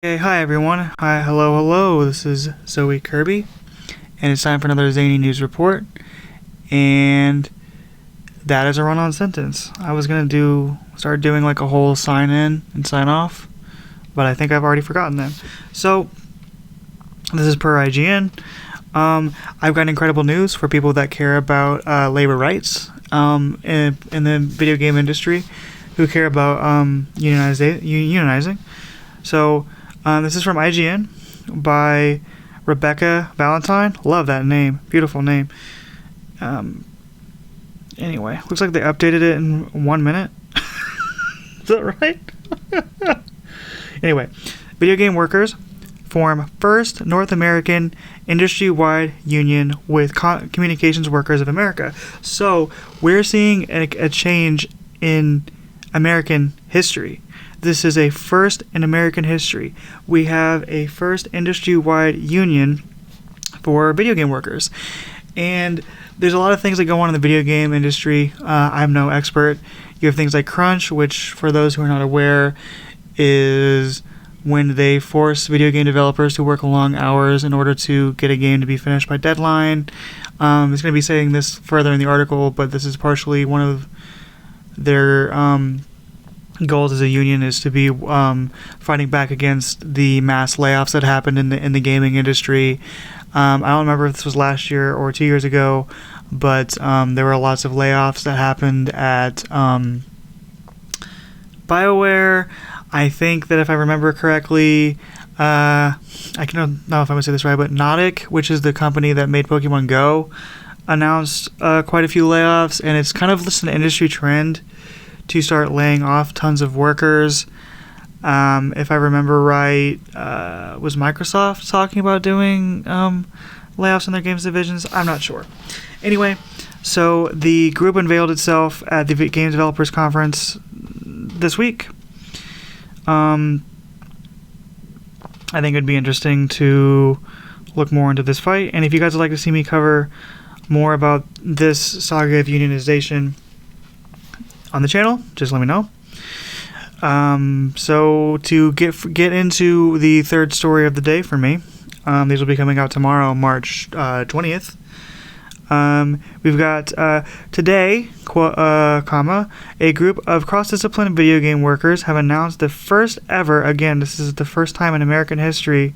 Hey, hi everyone. Hi, hello. This is Zoey Kirby, and it's time for another zany news report. And that is a run-on sentence. I was gonna start doing like a whole sign in and sign off, but I think I've already forgotten them. So this is per IGN. I've got incredible news for people that care about labor rights in the video game industry, who care about unionizing. So. This is from IGN by Rebecca Valentine. Love that name. Beautiful name. Anyway, looks like they updated it in 1 minute. Is that right? Anyway, video game workers form first North American industry-wide union with Communications Workers of America. So we're seeing a change in American history. This is a first in American history. We have a first industry-wide union for video game workers. And there's a lot of things that go on in the video game industry. I'm no expert. You have things like crunch, which, for those who are not aware, is when they force video game developers to work long hours in order to get a game to be finished by deadline. It's going to be saying this further in the article, but this is partially one of their goals as a union is to be fighting back against the mass layoffs that happened in the gaming industry. I don't remember if this was last year or 2 years ago, but there were lots of layoffs that happened at BioWare. I think that if I remember correctly, I don't know if I'm going to say this right, but Nautic, which is the company that made Pokemon Go, announced quite a few layoffs, and it's kind of just an industry trend to start laying off tons of workers. If I remember right, was Microsoft talking about doing layoffs in their games divisions? I'm not sure. Anyway, so the group unveiled itself at the Games Developers Conference this week. I think it'd be interesting to look more into this fight. And if you guys would like to see me cover more about this saga of unionization on the channel, just let me know. So to get into the third story of the day for me, these will be coming out tomorrow, March 20th. We've got today, a group of cross-discipline video game workers have announced the first ever, again, this is the first time in American history,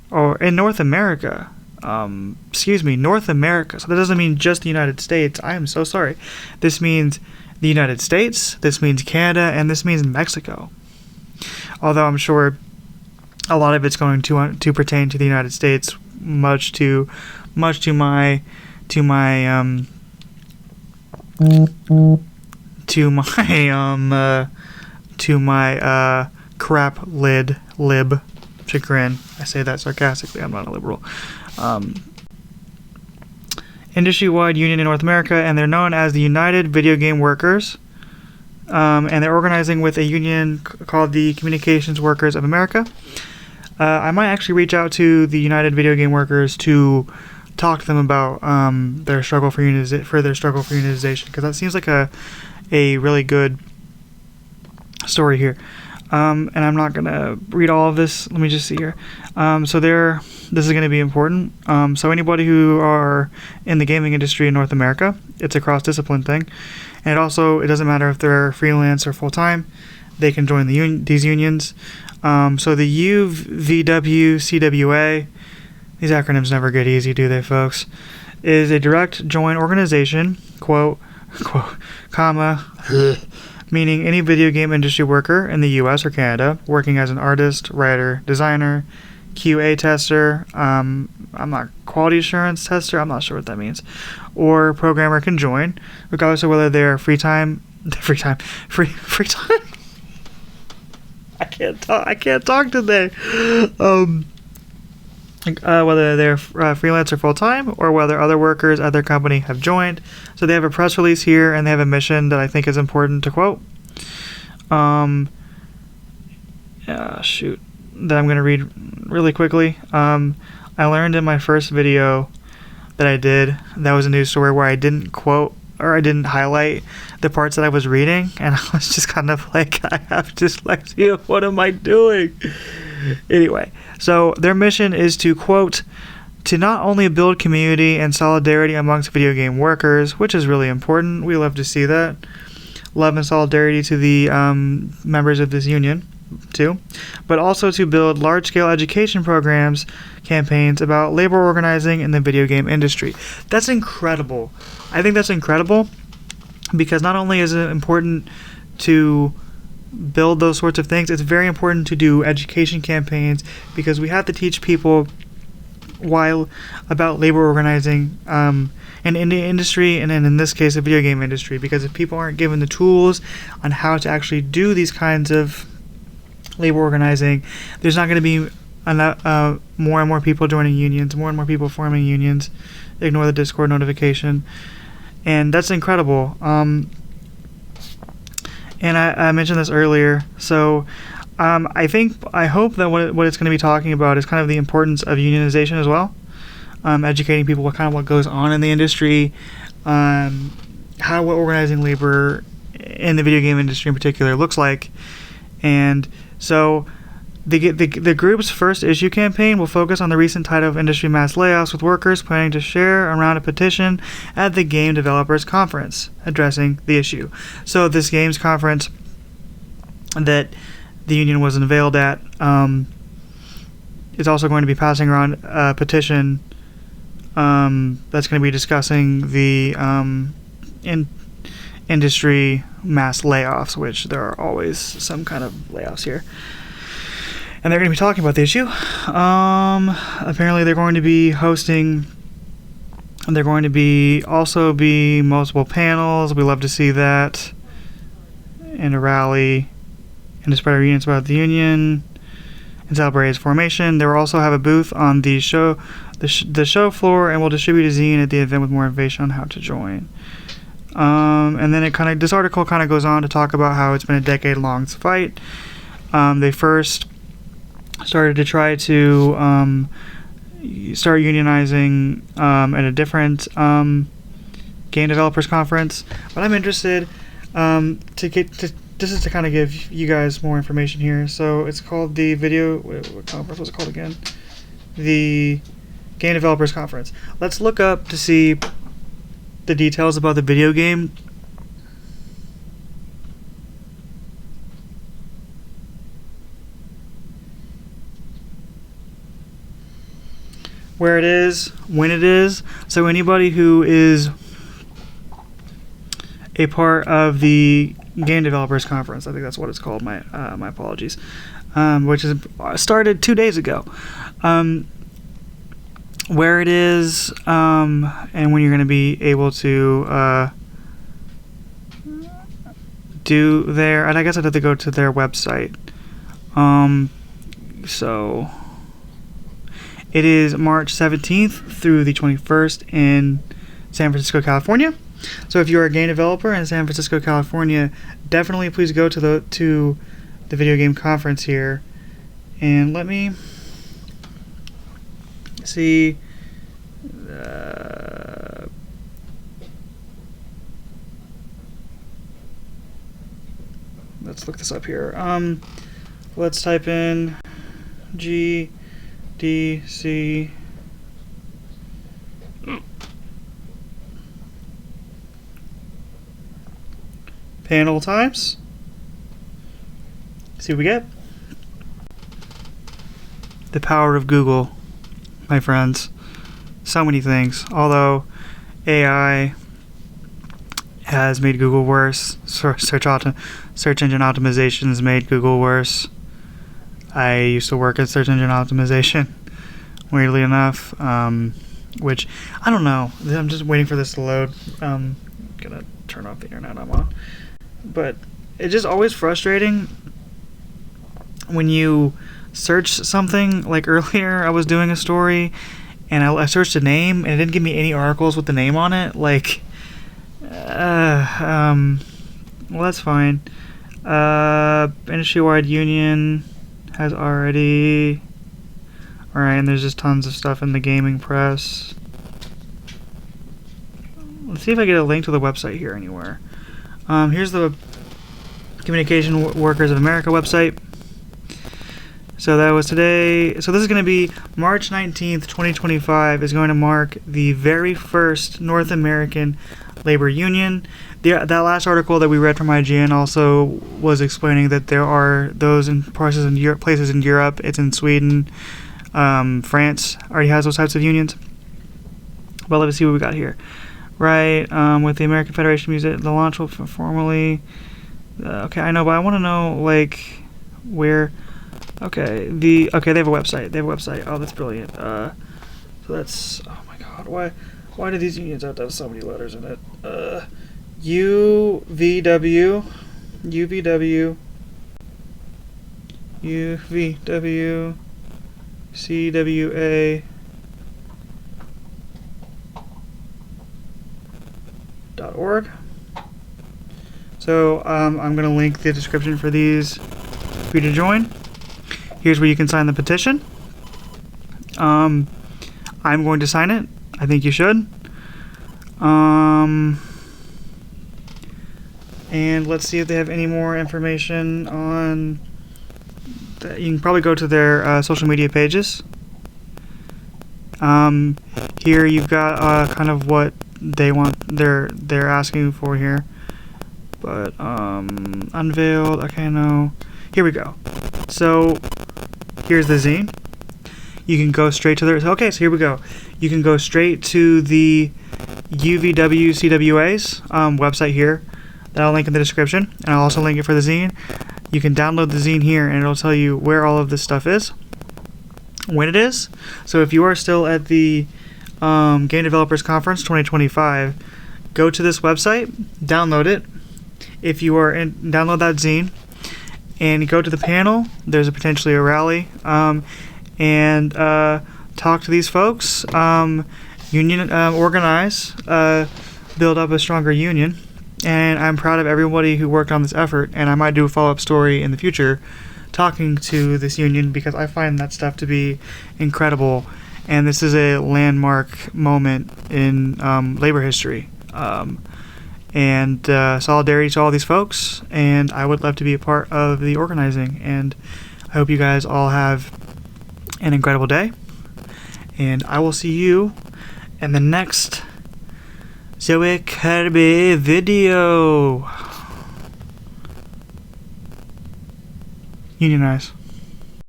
or in North America, North America. So that doesn't mean just the United States. I am so sorry. This means the United States, this means Canada, and this means Mexico. Although I'm sure a lot of it's going to pertain to the United States, much to my crap lib chagrin. I say that sarcastically. I'm not a liberal. Industry-wide union in North America, and they're known as the United Video Game Workers, and they're organizing with a union called the Communications Workers of America. I might actually reach out to the United Video Game Workers to talk to them about their struggle for unionization, because that seems like a really good story here. And I'm not gonna read all of this. Let me just see here. This is going to be important. So anybody who are in the gaming industry in North America, it's a cross-discipline thing, and it doesn't matter if they're freelance or full-time. They can join these unions. So the UVWCWA, these acronyms never get easy, do they, folks? Is a direct join organization, meaning any video game industry worker in the U.S. or Canada working as an artist, writer, designer, QA tester, quality assurance tester, I'm not sure what that means, or programmer can join, regardless of whether they're free time. I can't talk today. Whether they're freelance or full-time, or whether other workers at their company have joined. So they have a press release here, and they have a mission that I think is important to quote. That I'm going to read really quickly. I learned in my first video that I did, that was a news story where I didn't quote, or I didn't highlight the parts that I was reading, and I was just kind of like, I have dyslexia, what am I doing? Anyway, so their mission is to, quote, to not only build community and solidarity amongst video game workers, which is really important. We love to see that. Love and solidarity to the members of this union, too. But also to build large-scale education programs, campaigns about labor organizing in the video game industry. That's incredible. I think that's incredible because not only is it important to build those sorts of things, it's very important to do education campaigns because we have to teach people about labor organizing and in the industry, and in this case the video game industry, because if people aren't given the tools on how to actually do these kinds of labor organizing, there's not going to be more and more people joining unions, more and more people forming unions. Ignore the Discord notification, and that's incredible. And I mentioned this earlier, so I hope that what it's going to be talking about is kind of the importance of unionization as well, educating people what goes on in the industry, what organizing labor in the video game industry in particular looks like. And so the group's first issue campaign will focus on the recent tide of industry mass layoffs, with workers planning to share around a petition at the Game Developers Conference addressing the issue. So this games conference that the union was unveiled at is also going to be passing around a petition that's going to be discussing the industry mass layoffs, which there are always some kind of layoffs here. And they're going to be talking about the issue. Apparently they're going to be hosting, and they're going to be also be multiple panels. We love to see that. And a rally, and to spread our unions about the union, and celebrate its formation. They will also have a booth on the show floor, and will distribute a zine at the event with more information on how to join. And then this article kind of goes on to talk about how it's been a decade-long fight. They first started to try to start unionizing at a different game developers conference. But I'm interested this is to kind of give you guys more information here. So it's called the what conference was it called again? The Game Developers Conference. Let's look up to see the details about the video game. Where it is, when it is. So anybody who is a part of the Game Developers Conference, I think that's what it's called, my apologies, which is started 2 days ago. Where it is, and when you're going to be able to do there, and I guess I'd have to go to their website. So it is March 17th through the 21st in San Francisco, California. So if you're a game developer in San Francisco, California, definitely please go to the video game conference here. And let me see. Let's look this up here. Let's type in GDC. Panel times. See what we get. The power of Google, my friends. So many things. Although AI has made Google worse. Search engine optimization has made Google worse. I used to work at search engine optimization, weirdly enough. Which, I don't know. I'm just waiting for this to load. I'm gonna turn off the internet I'm on. But it's just always frustrating when you search something. Like earlier, I was doing a story, and I searched a name, and it didn't give me any articles with the name on it. Like, well, that's fine. Industry-wide union has already... Alright, and there's just tons of stuff in the gaming press. Let's see if I get a link to the website here anywhere. Here's the Communication Workers of America website. So that was today. So this is going to be March 19th, 2025 is going to mark the very first North American labor union. That last article that we read from IGN also was explaining that there are those in places in Europe. It's in Sweden. France already has those types of unions. But let's see what we got here. Right, with the American Federation of Music, the launch will formally... okay, I know, but I want to know, like, where... Okay, they have a website. Oh, that's brilliant. So that's... Oh my god, why do these unions have to have so many letters in it? UVW, CWA .org. So I'm going to link the description for these for you to join. Here's where you can sign the petition. I'm going to sign it. I think you should. And let's see if they have any more information on that. You can probably go to their social media pages. Here you've got kind of what they want. They're asking for here. But Unveiled. Okay, no. Here we go. So here's the zine. You can go straight to their... Okay, so here we go. You can go straight to the UVWCWA's website here. That I'll link in the description. And I'll also link it for the zine. You can download the zine here, and it'll tell you where all of this stuff is, when it is. So if you are still at the Game Developers Conference 2025, go to this website, download it. If you are in, download that zine, and go to the panel. There's potentially a rally, and talk to these folks. Union organize, build up a stronger union. And I'm proud of everybody who worked on this effort, and I might do a follow-up story in the future talking to this union because I find that stuff to be incredible, and this is a landmark moment in labor history. And solidarity to all these folks, and I would love to be a part of the organizing, and I hope you guys all have an incredible day, and I will see you in the next Zoey Kirby video. Unionize.